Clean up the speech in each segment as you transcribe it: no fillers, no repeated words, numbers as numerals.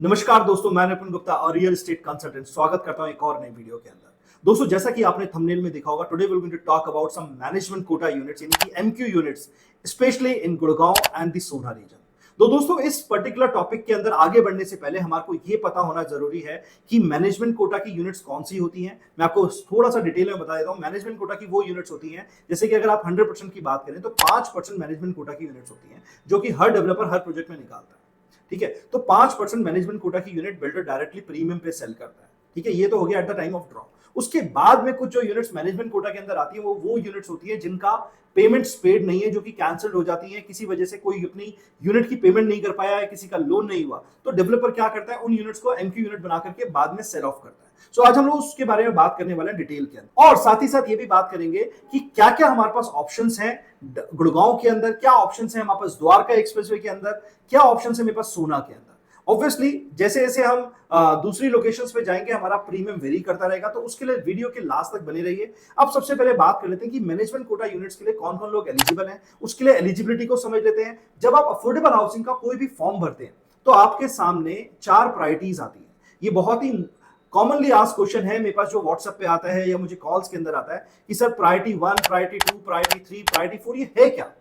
नमस्कार दोस्तों, मैं निपुण गुप्ता और रियल एस्टेट कंसल्टेंट स्वागत करता हूं एक और नई वीडियो के अंदर। दोस्तों, जैसा कि आपने थंबनेल में देखा होगा, today we will going to talk about some management quota units यानी कि MQ units, specially in Gurgaon and the Sohna region. तो दोस्तों, इस पर्टिकुलर टॉपिक के अंदर आगे बढ़ने से पहले हमारे को ये पता होना जरूरी है कि मैनेजमेंट कोटा की यूनिट्स कौन सी होती हैं। मैं आपको थोड़ा सा डिटेल में बता देता हूं। मैनेजमेंट कोटा की वो यूनिट्स होती हैं, जैसे कि अगर आप 100% की बात करें तो 5% मैनेजमेंट कोटा की यूनिट्स होती हैं, जो कि हर डेवलपर हर प्रोजेक्ट में निकालता है। ठीक है, तो 5% मैनेजमेंट कोटा की यूनिट बिल्डर डायरेक्टली प्रीमियम पे सेल करता है। ठीक है, ये तो हो गया at the time of draw. उसके बाद में कुछ जो यूनिट्स मैनेजमेंट कोटा के अंदर आती है वो यूनिट्स होती है जिनका पेमेंट्स पेड नहीं है, जो कि कैंसिल्ड हो जाती है किसी वजह से, कोई अपनी यूनिट की पेमेंट नहीं कर पाया है, किसी का लोन नहीं हुआ, तो डेवलपर क्या करता है, उन यूनिट्स को एमक्यू यूनिट बना करके बाद में सेल ऑफ करता है। सो आज हम लोग उसके बारे में बात करने वाले हैं डिटेल के अंदर, और साथ ही साथ ये भी बात करेंगे कि क्या क्या हमारे पास ऑप्शंस हैं गुड़गांव के अंदर, क्या ऑप्शंस हैं हमारे पास द्वारका एक्सप्रेसवे के अंदर, क्या ऑप्शंस है मेरे पास सोना के अंदर। ऑब्वियसली जैसे जैसे हम दूसरी लोकेशंस पे जाएंगे हमारा प्रीमियम वेरी करता रहेगा, तो उसके लिए वीडियो के लास्ट तक बने रहिए। अब सबसे पहले बात कर लेते हैं कि मैनेजमेंट कोटा यूनिट्स के लिए कौन कौन लोग एलिजिबल हैं। उसके लिए एलिजिबिलिटी को समझ लेते हैं। जब आप अफोर्डेबल हाउसिंग का कोई भी फॉर्म भरते हैं तो आपके सामने 4 प्रायोरिटीज आती है। ये बहुत ही कॉमनली आस्क क्वेश्चन है मेरे पास, जो व्हाट्सएप पे आता है या मुझे कॉल्स के अंदर आता है कि sir priority 1, priority 2, priority 3, priority 4 ये है क्या।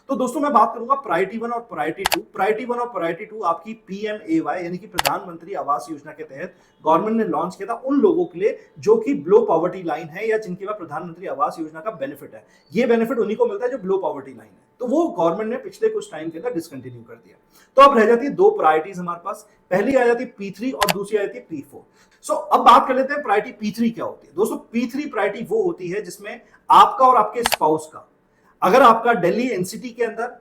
तो दोस्तों, मैं बात करूंगा प्रायोरिटी 1 और प्रायोरिटी 2। प्रायोरिटी 1 और प्रायोरिटी 2 आपकी पीएमएवाई यानी कि प्रधानमंत्री आवास योजना के तहत गवर्नमेंट ने लॉन्च किया था उन लोगों के लिए जो कि बिलो पॉवर्टी लाइन है या जिनके पास प्रधानमंत्री आवास योजना का बेनिफिट है। ये बेनिफिट उन्हीं को मिलता है जो बिलो पॉवर्टी लाइन है, तो वो गवर्नमेंट ने पिछले कुछ टाइम के अंदर डिसकंटिन्यू कर दिया। तो अब रह जाती है 2 प्रायोरिटीज हमारे पास। पहली आ जाती है P3 और दूसरी आ जाती है P4। सो अब बात कर लेते हैं प्रायोरिटी P3 क्या होती है। दोस्तों, P3 प्रायोरिटी वो होती है जिसमें आपका और आपके स्पाउस का, अगर आपका दिल्ली एनसीटी के अंदर,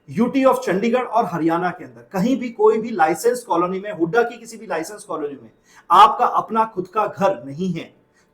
यूटी ऑफ चंडीगढ़ और हरियाणा के अंदर कहीं भी कोई भी लाइसेंस कॉलोनी में, हुड्डा की किसी भी लाइसेंस कॉलोनी में आपका अपना खुद का घर नहीं है,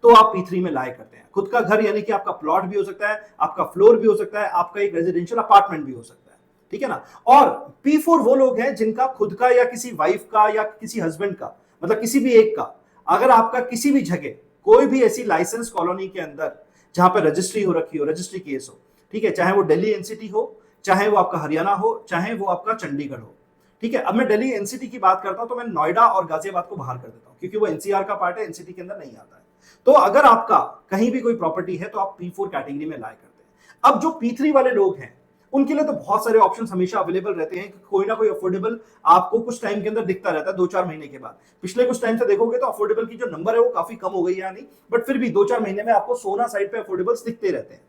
तो आप P3 में लाए करते हैं। खुद का घर यानी कि आपका प्लॉट भी हो सकता है, आपका फ्लोर भी हो सकता है, आपका एक रेजिडेंशियल अपार्टमेंट भी हो सकता है। ठीक है ना। और P4 वो लोग हैं जिनका खुद का या किसी वाइफ का या किसी हस्बैंड का, मतलब किसी भी एक का, अगर आपका किसी भी जगह कोई भी ऐसी लाइसेंस कॉलोनी के अंदर जहां पर रजिस्ट्री हो रखी हो, रजिस्ट्री केस हो, ठीक है, चाहे वो दिल्ली एनसीटी हो, चाहे वो आपका हरियाणा हो, चाहे वो आपका चंडीगढ़ हो। ठीक है, अब मैं दिल्ली एनसीटी की बात करता हूं तो मैं नोएडा और गाजियाबाद को बाहर कर देता हूं क्योंकि वो एनसीआर का पार्ट है, एनसीटी के अंदर नहीं आता है। तो अगर आपका कहीं भी कोई प्रॉपर्टी है तो आप P4 कैटेगरी में लाया करते हैं। अब जो P3 वाले लोग हैं उनके लिए तो बहुत सारे ऑप्शन हमेशा अवेलेबल रहते हैं कि कोई ना कोई अफोर्डेबल आपको कुछ टाइम के अंदर दिखता रहता है, 2-4 महीने के बाद। पिछले कुछ टाइम से देखोगे तो अफोर्डेबल की जो नंबर है वो काफी कम हो गई है, यानी बट फिर भी 2-4 महीने में आपको सोना साइड पे अफोर्डेबल्स दिखते रहते हैं।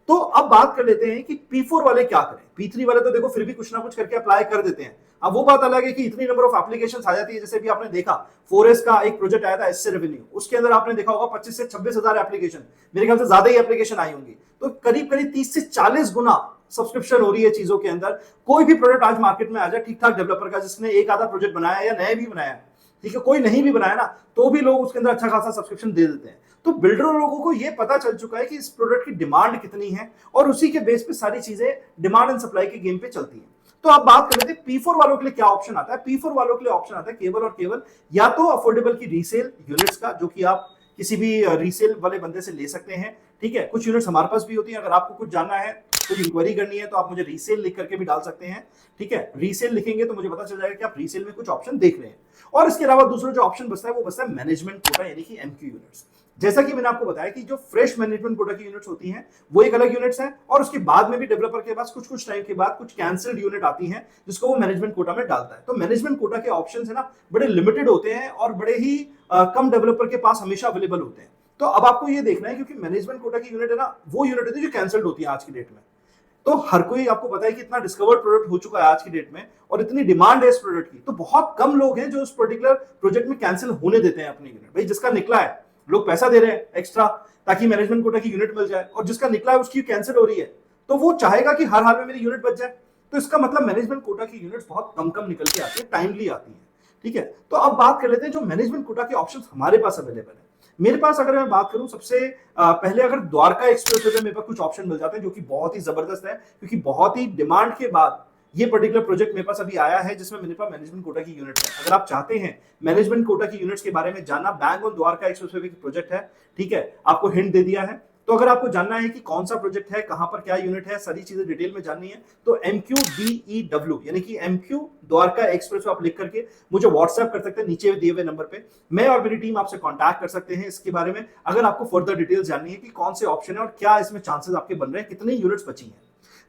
तो अब बात कर लेते हैं कि P4 वाले क्या करें। P3 वाले तो देखो फिर भी कुछ ना कुछ करके अप्लाई कर देते हैं। अब वो बात अलग है कि इतनी नंबर ऑफ एप्लीकेशंस आ जाती है, जैसे भी आपने देखा फोरेस का एक प्रोजेक्ट आया था एससे रेवेन्यू, उसके अंदर आपने देखा होगा 25 से 26 हजार एप्लीकेशन, मेरे ख्याल से ज्यादा ही एप्लीकेशन आई होंगी। तो करीब करीब 30 से 40 गुना सब्सक्रिप्शन हो रही है चीजों के अंदर। कोई भी प्रोडक्ट आज मार्केट में आ जाए ठीक ठाक डेवलपर का, जिसने एक आधा प्रोजेक्ट बनाया या नया भी बनाया, ठीक है, कोई नहीं भी बनाया ना, तो भी लोग उसके अंदर अच्छा खासा सब्सक्रिप्शन दे देते हैं। तो बिल्डर लोगों को ये पता चल चुका है कि इस प्रोडक्ट की डिमांड कितनी है और उसी के बेस पे सारी चीजें डिमांड एंड सप्लाई के गेम पे चलती हैं। तो अब बात कर लेते हैं P4 वालों के लिए क्या ऑप्शन आता है। P4 वालों के लिए ऑप्शन आता है केवल और केवल या तो अफोर्डेबल की रीसेल यूनिट्स का, जो कि आप किसी भी रीसेल वाले बंदे से ले सकते हैं। ठीक है, कुछ यूनिट्स हमारे पास भी होती हैं। अगर आपको कुछ जानना है, कुछ इंक्वायरी करनी है, तो आप मुझे रीसेल लिख करके भी डाल सकते हैं। ठीक है, रीसेल लिखेंगे तो मुझे पता चल जाएगा कि आप रीसेल में कुछ ऑप्शन देख रहे हैं। और इसके अलावा दूसरा जो ऑप्शन बचता है वो बचता है मैनेजमेंट कोटा यानी कि एमक्यू यूनिट्स। जैसा कि मैंने आपको बताया कि जो फ्रेश मैनेजमेंट कोटा की यूनिट्स होती हैं वो एक अलग यूनिट्स हैं, और उसके बाद में भी डेवलपर के पास कुछ कुछ टाइम के बाद कुछ कैंसिल्ड यूनिट आती हैं जिसको वो मैनेजमेंट कोटा में डालता है। तो मैनेजमेंट कोटा के ऑप्शंस है ना, बड़े लिमिटेड होते हैं और बड़े ही कम डेवलपर के पास हमेशा अवेलेबल होते हैं। तो अब आपको ये देखना है, क्योंकि मैनेजमेंट कोटा की यूनिट है ना, वो यूनिट होती है जो कैंसिल्ड होती है आज की डेट में। तो हर कोई, आपको पता है कि इतना डिस्कवर्ड प्रोडक्ट हो चुका है आज की डेट में और इतनी डिमांड है इस प्रोडक्ट की, तो बहुत कम लोग हैं जो उस पर्टिकुलर प्रोजेक्ट में कैंसिल होने देते हैं अपनी यूनिट। भाई जिसका निकला है, लोग पैसा दे रहे हैं एक्स्ट्रा ताकि मैनेजमेंट कोटा की यूनिट मिल जाए, और जिसका निकला है उसकी कैंसिल हो रही है, तो वो चाहेगा कि हर हाल में मेरी यूनिट बच जाए। तो इसका मतलब मैनेजमेंट कोटा की यूनिट्स बहुत कम कम निकल के आती है, टाइमली आती है। ठीक है, तो अब बात कर लेते हैं जो मैनेजमेंट कोटा के ऑप्शंस हमारे पास अवेलेबल है। मेरे पास अगर मैं बात करूं, सबसे पहले अगर द्वारका एक्सप्रेसवे में मेरे पास कुछ ऑप्शन मिल जाते हैं जो कि बहुत ही जबरदस्त है, क्योंकि बहुत ही डिमांड के बाद ये पर्टिकुलर प्रोजेक्ट मेरे पास अभी आया है जिसमें मेरे पास मैनेजमेंट कोटा की यूनिट है। अगर आप चाहते हैं मैनेजमेंट कोटा की यूनिट्स के बारे में जानना, बैंक ऑन द्वारका एक्सप्रेसवे की प्रोजेक्ट है। ठीक है, आपको हिंट दे दिया है। तो अगर आपको जानना है कि कौन सा प्रोजेक्ट है, कहां पर क्या यूनिट है, सारी चीजें डिटेल में जाननी है, तो MQDEW यानी कि MQ द्वारका एक्सप्रेस आप लिख करके मुझे व्हाट्सएप कर सकते हैं नीचे दिए हुए नंबर पे। मैं और मेरी टीम आपसे कांटेक्ट कर सकते हैं इसके बारे में, अगर आपको फर्दर डिटेल्स जाननी है कि कौन से ऑप्शन है और क्या इसमें चांसेस आपके बन रहे हैं, कितनी यूनिट्स बची हैं।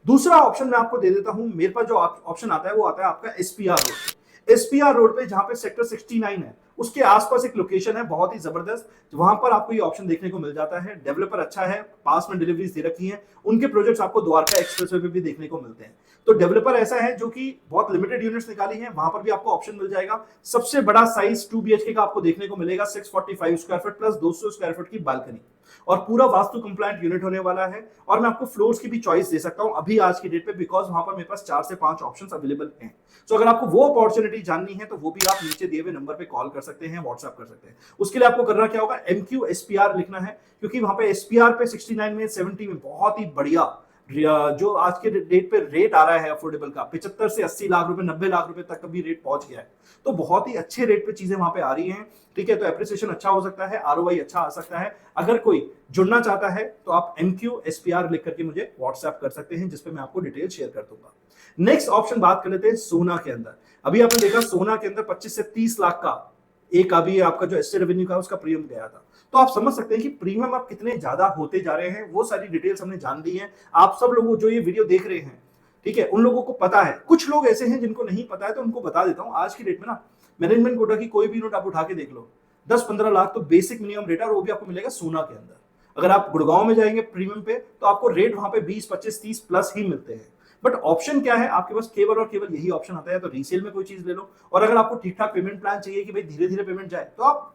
दूसरा ऑप्शन मैं आपको दे देता हूं, मेरे पास जो ऑप्शन आता है वो आता है आपका SPR रोड। SPR रोड पे जहां पे सेक्टर 69 है, उसके आसपास एक लोकेशन है बहुत ही जबरदस्त, वहां पर आपको ये ऑप्शन देखने को मिल जाता है। डेवलपर अच्छा है, पास में डिलीवरीज दे रखी हैं, उनके प्रोजेक्ट्स आपको द्वारका एक्सप्रेसवे पे भी देखने को मिलते हैं। तो डेवलपर ऐसा है जो कि बहुत लिमिटेड यूनिट्स निकाली है, वहां पर भी आपको ऑप्शन मिल जाएगा। सबसे बड़ा साइज 2 BHK का आपको देखने को मिलेगा, 645 square feet plus 200 square feet की बालकनी, और पूरा वास्तु कंप्लायंट यूनिट होने वाला है। और मैं आपको फ्लोर्स की भी चॉइस दे सकता हूं अभी आज की डेट पे, बिकॉज वहां पर मेरे पास 4 से 5 ऑप्शंस अवेलेबल हैं। तो अगर आपको वो अपॉर्चुनिटी जाननी है तो वो भी आप नीचे दिए हुए नंबर पे कॉल कर सकते हैं, व्हाट्सएप कर सकते हैं। उसके लिए आपको करना क्या होगा, MQ SPR लिखना है, क्योंकि वहां पे SPR पे 69 में 70 में बहुत ही बढ़िया जो आज के डेट पे रेट आ रहा है अफोर्डेबल का, 75 से 80 लाख रुपए, 90 लाख रुपए तक कभी रेट पहुंच गया है। तो बहुत ही अच्छे रेट पे चीजें वहां पे आ रही हैं, ठीक है। तो एप्रिसिएशन अच्छा हो सकता है, ROI अच्छा आ सकता है। अगर कोई जुड़ना चाहता है तो आप MQ SPR लिख करके मुझे व्हाट्सएप कर सकते हैं, जिसपे मैं आपको डिटेल शेयर कर दूंगा। नेक्स्ट ऑप्शन बात कर लेते हैं सोना के अंदर। अभी आपने देखा सोना के अंदर 25 से 30 लाख का एक अभी आपका जो एस्टेट रेवेन्यू का उसका प्रीमियम गया था। तो आप समझ सकते हैं कि प्रीमियम अब कितने ज्यादा होते जा रहे हैं, वो सारी डिटेल्स हमने जान ली है। आप सब लोग जो ये वीडियो देख रहे हैं, ठीक है, उन लोगों को पता है। कुछ लोग ऐसे हैं जिनको नहीं पता है, तो उनको बता देता हूं। आज की डेट में ना मैनेजमेंट कोटा की कोई भी नोट आप उठा के देख लो, 10-15 लाख तो बेसिक मिनिमम रेट है, और वो भी आपको मिलेगा सोना के अंदर। अगर आप गुड़गांव में जाएंगे प्रीमियम पे, तो आपको रेट वहां पे 20, 25, 30 प्लस ही मिलते हैं। बट ऑप्शन क्या है आपके पास, केवल और केवल यही ऑप्शन आता है, तो रीसेल में कोई चीज ले लो। और अगर आपको ठीक ठाक पेमेंट प्लान चाहिए कि भाई धीरे धीरे पेमेंट जाए, तो आप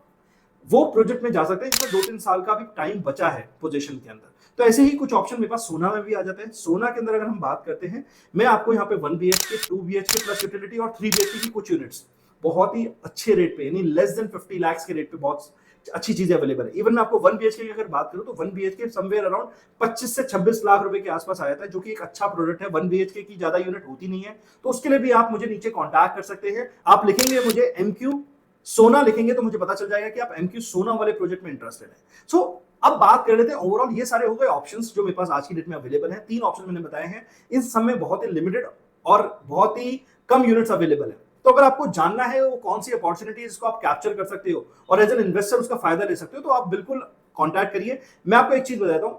वो प्रोजेक्ट में जा सकते हैं जिसमें 2-3 साल का भी टाइम बचा है पोजीशन के अंदर। तो ऐसे ही कुछ ऑप्शन मेरे पास सोना में भी आ जाते हैं। सोना के अंदर अगर हम बात करते हैं, मैं आपको यहाँ पे 1 BHK, 2 BHK प्लस यूटिलिटी और 3 BHK की कुछ यूनिट्स बहुत ही अच्छे रेट पे, यानी लेस देन 50 लाख के रेट पे बहुत अच्छी चीजें अवेलेबल है। इवन मैं आपको 1 BHK की अगर बात करूं तो 1 BHK समवेयर अराउंड 25 से 26 लाख रुपए के आसपास आया था, जो कि एक अच्छा प्रोडक्ट है। 1 BHK की ज्यादा यूनिट होती नहीं है, तो उसके लिए भी आप मुझे नीचे कांटेक्ट कर सकते हैं। आप लिखेंगे मुझे MQ सोना लिखेंगे तो मुझे पता चल जाएगा कि आप MQ सोना वाले प्रोजेक्ट में इंटरेस्टेड है। सो अब बात कर लेते हैं ओवरऑल, ये सारे हो गए ऑप्शंस जो मेरे पास आज की डेट में अवेलेबल हैं। 3 ऑप्शन मैंने बताए हैं, इन सब में बहुत ही लिमिटेड और बहुत ही कम यूनिट्स अवेलेबल है। तो अगर आपको जानना है वो कौन सी अपॉर्चुनिटी जिसको आप कैप्चर कर सकते हो और एज एन इन्वेस्टर उसका फायदा ले सकते हो, तो आप बिल्कुल कॉन्टैक्ट करिए। मैं आपको एक चीज बताता हूं,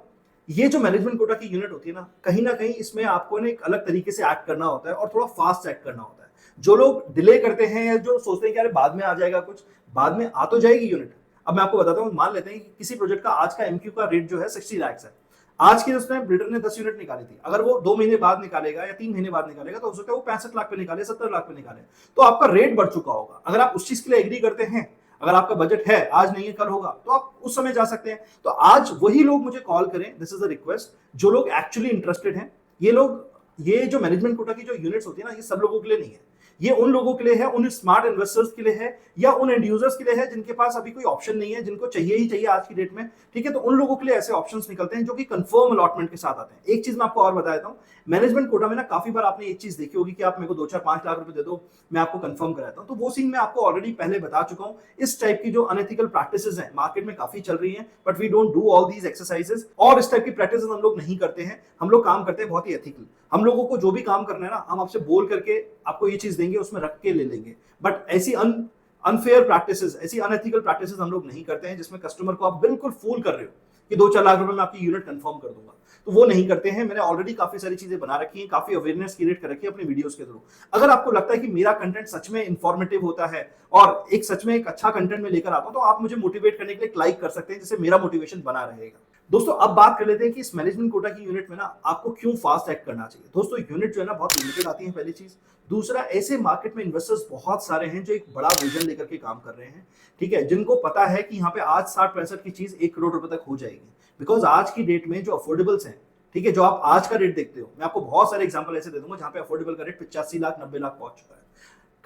ये जो मैनेजमेंट कोटा की यूनिट होती है ना कहीं इसमें आपको ना एक अलग तरीके से एक्ट करना होता है और थोड़ा फास्ट एक्ट करना होता है। जो लोग डिले करते हैं या जो सोचते हैं कि अरे बाद में आ जाएगा, कुछ बाद में आ तो जाएगी यूनिट। अब मैं आपको बताता हूँ, मान लेते हैं कि किसी प्रोजेक्ट का आज का MQ का रेट जो है 60 लाख है। आज की उसने बिल्डर ने 10 यूनिट निकाली थी, अगर वो 2 महीने बाद निकालेगा या 3 महीने बाद निकालेगा, तो हो सकता है वो 65 लाख पे निकाले, 70 लाख पे निकाले, तो आपका रेट बढ़ चुका होगा। अगर आप उस चीज के लिए एग्री करते हैं, अगर आपका बजट है, आज नहीं है कल होगा, तो आप उस समय जा सकते हैं। तो आज वही लोग मुझे कॉल करें, दिस इज अ रिक्वेस्ट, जो लोग एक्चुअली इंटरेस्टेड हैं। ये लोग, ये जो मैनेजमेंट कोटा की जो यूनिट्स होती है ना, ये सब लोगों के लिए नहीं है, ये उन लोगों के लिए है, उन स्मार्ट इन्वेस्टर्स के लिए है, या उन एंड यूजर्स के लिए है जिनके पास अभी कोई ऑप्शन नहीं है, जिनको चाहिए ही चाहिए आज की डेट में, ठीक है। तो उन लोगों के लिए ऐसे ऑप्शंस निकलते हैं जो कि कंफर्म अलॉटमेंट के साथ आते हैं। एक चीज मैं आपको और बता देता हूं, मैनेजमेंट कोटा में ना काफी बार आपने एक चीज देखी होगी कि आप मेरे को 2-4-5 लाख रुपए दे दो, मैं आपको कंफर्म कराता हूं। तो वो सीन मैं आपको ऑलरेडी पहले बता चुका हूं। इस टाइप की जो अनएथिकल प्रैक्टिसेस हैं मार्केट में काफी चल रही हैं, but we don't do all these exercises. और इस टाइप की प्रैक्टिसेस हम लोग नहीं करते हैं, हम लोग काम करते हैं बहुत ही एथिकल। हम लोगों को जो भी काम करना है ना, हम आपसे बोल करके आपको ये चीज देंगे, उसमें रख के ले लेंगे। बट ऐसी अनफेयर प्रैक्टिसेस, ऐसी अनएथिकल प्रैक्टिसेस हम लोग नहीं करते हैं जिसमें कस्टमर को आप बिल्कुल फूल कर रहे हो कि 2-4 लाख रुपए में आपकी यूनिट कंफर्म कर दूंगा, तो वो नहीं करते हैं। मैंने ऑलरेडी काफी सारी चीजें बना रखी हैं, काफी अवेयरनेस क्रिएट कर रखी है अपनी वीडियोस के थ्रू। अगर आपको लगता है कि मेरा कंटेंट सच में इंफॉर्मेटिव होता है और एक सच में एक अच्छा कंटेंट में लेकर आता हूं, तो आप मुझे मोटिवेट करने के लिए एक लाइक कर सकते हैं, जिससे मेरा मोटिवेशन बना रहेगा। दोस्तों अब बात कर लेते हैं कि इस मैनेजमेंट कोटा की यूनिट में ना आपको क्यों फास्ट एक्ट करना चाहिए। दोस्तों यूनिट जो है ना बहुत लिमिटेड आती है, पहली चीज। दूसरा, ऐसे मार्केट में इन्वेस्टर्स बहुत सारे हैं जो एक बड़ा विजन लेकर के काम कर रहे हैं, ठीक है, जिनको पता है कि यहाँ पे आज 60-65 की चीज 1 करोड़ रुपए तक हो जाएगी। बिकॉज आज की डेट में जो अफोर्डेबल्स हैं, ठीक है, जो आप आज का रेट देखते हो, मैं आपको बहुत सारे एग्जांपल ऐसे दे दूंगा जहां पे अफोर्डेबल का रेट 85 लाख 90 लाख पहुंच चुका है।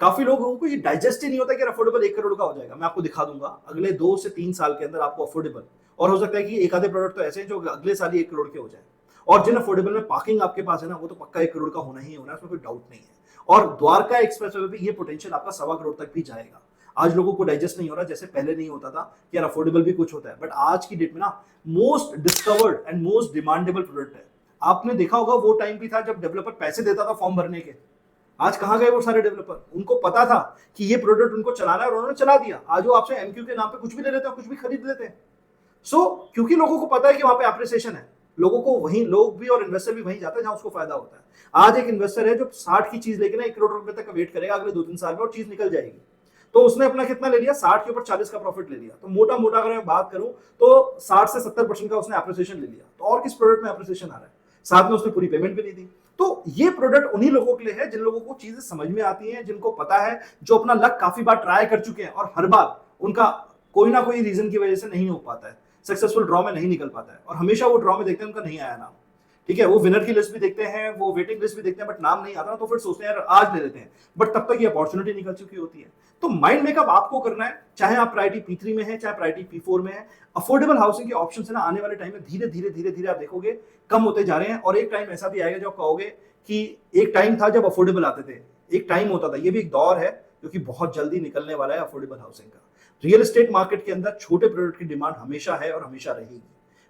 काफी लोगों को ये डाइजेस्ट ही नहीं होता कि अफोर्डेबल 1 करोड़ का हो जाएगा। मैं आपको दिखा दूंगा अगले 2 से 3 साल के अंदर आपको अफोर्डेबल, और हो सकता है कि एक आधे प्रोडक्ट तो ऐसे हैं जो अगले साल ही 1 करोड़ के हो जाए। और जिन अफोर्डेबल में पार्किंग आपके पास है ना, वो तो पक्का 1 करोड़ का होना ही होना है, उसमें कोई डाउट नहीं है। और द्वारका एक्सप्रेसवे पे ये पोटेंशियल आपका 1.25 करोड़ तक भी जाएगा। आज लोगों को डाइजेस्ट नहीं हो रहा, जैसे पहले नहीं होता था कि यार अफोर्डेबल भी कुछ होता है, बट आज की डेट में ना most discovered and most demandable product है। आपने देखा होगा वो टाइम भी था जब डेवलपर पैसे देता था फॉर्म भरने के। आज कहां गए वो सारे डेवलपर? उनको पता था कि ये प्रोडक्ट उनको चलाना है और उन्होंने चला दिया। आज वो आपसे एमक्यू के नाम पे कुछ भी ले लेते हैं, कुछ भी खरीद लेते हैं। क्योंकि लोगों को पता है कि वहां पे एप्रिसिएशन है, लोगों को वहीं, लोग भी और इन्वेस्टर भी वहीं जाते हैं जहां उसको फायदा होता है। आज एक इन्वेस्टर है जो 60 की चीज लेके ना 1 करोड़ रुपए तक वेट करेगा अगले 2-3 साल में और चीज निकल जाएगी। तो उसने अपना कितना ले लिया? 60 के ऊपर 40 का प्रॉफिट ले लिया। तो मोटा मोटा अगर मैं बात करूं तो 60 से 70% का उसने एप्रिसिएशन ले लिया। तो और किस प्रोडक्ट में एप्रिसिएशन आ रहा है? साथ में उसने पूरी पेमेंट भी नहीं दी। तो ये प्रोडक्ट उन्हीं लोगों के लिए है जिन लोगों को चीजें समझ में आती हैं, जिनको पता है, जो अपना लक काफी बार ट्राई कर चुके हैं और हर बार उनका कोई ना कोई रीजन की वजह से नहीं हो पाता है, सक्सेसफुल ड्रॉ में नहीं निकल पाता है, और हमेशा वो ड्रॉ में देखते हैं उनका नहीं आया नाम। ठीक है, वो विनर की लिस्ट भी देखते हैं, वो वेटिंग लिस्ट भी देखते हैं, बट नाम नहीं आता ना, तो फिर सोचते हैं यार आज ले लेते हैं, बट तब तक ये अपॉर्चुनिटी निकल चुकी होती है। तो माइंड मेकअप आपको करना है, चाहे आप प्रायोरिटी P3 में है, चाहे प्रायोरिटी P4 में है। अफोर्डेबल हाउसिंग के ऑप्शन है ना, आने वाले टाइम में धीरे धीरे धीरे धीरे आप देखोगे कम होते जा रहे हैं, और एक टाइम ऐसा भी आएगा जब कहोगे कि एक टाइम था जब अफोर्डेबल आते थे, एक टाइम होता था। ये भी एक दौर है जो कि बहुत जल्दी निकलने वाला है अफोर्डेबल हाउसिंग का। रियल एस्टेट मार्केट के अंदर छोटे प्रोडक्ट की डिमांड हमेशा है और हमेशा रहेगी,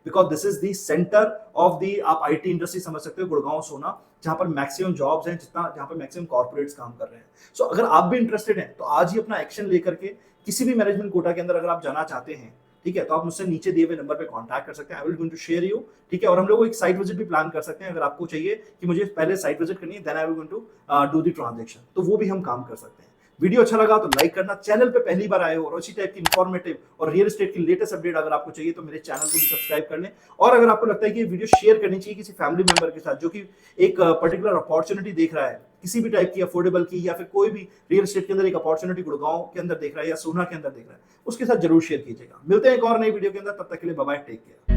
because this is the centre of the, आप आईटी इंडस्ट्री समझ सकते हो, गुड़गांव सोना, जहां पर मैक्सिमम जॉब्स हैं, जहां पर मैक्सिमम कॉर्पोरेट्स काम कर रहे हैं। सो अगर आप भी इंटरेस्टेड हैं तो आज ही अपना एक्शन लेकर के किसी भी मैनेजमेंट कोटा के अंदर अगर आप जाना चाहते हैं, ठीक है, तो आप मुझसे नीचे दिए हुए नंबर पे कांटेक्ट कर सकते हैं। I will going to share you, ठीक है, और हम लोग एक साइट विजिट भी प्लान कर सकते हैं अगर आपको चाहिए कि मुझे पहले साइट विजिट करनी है, then I will going to do the transaction, तो वो भी हम काम कर सकते हैं। वीडियो अच्छा लगा तो लाइक करना, चैनल पे पहली बार आए हो और इसी टाइप की इंफॉर्मेटिव और रियल एस्टेट की लेटेस्ट अपडेट अगर आपको चाहिए तो मेरे चैनल को भी सब्सक्राइब कर लें। और अगर आपको लगता है कि ये वीडियो शेयर करनी चाहिए किसी फैमिली मेंबर के साथ जो कि एक पर्टिकुलर अपॉर्चुनिटी देख रहा है, किसी भी टाइप की, अफोर्डेबल की, या फिर कोई भी रियल एस्टेट के अंदर एक अपॉर्चुनिटी गुड़गांव के अंदर देख रहा है या सोना के अंदर देख रहा है, उसके साथ जरूर शेयर कीजिएगा। मिलते हैं एक और नई वीडियो के अंदर, तब तक के लिए बाय बाय, टेक केयर।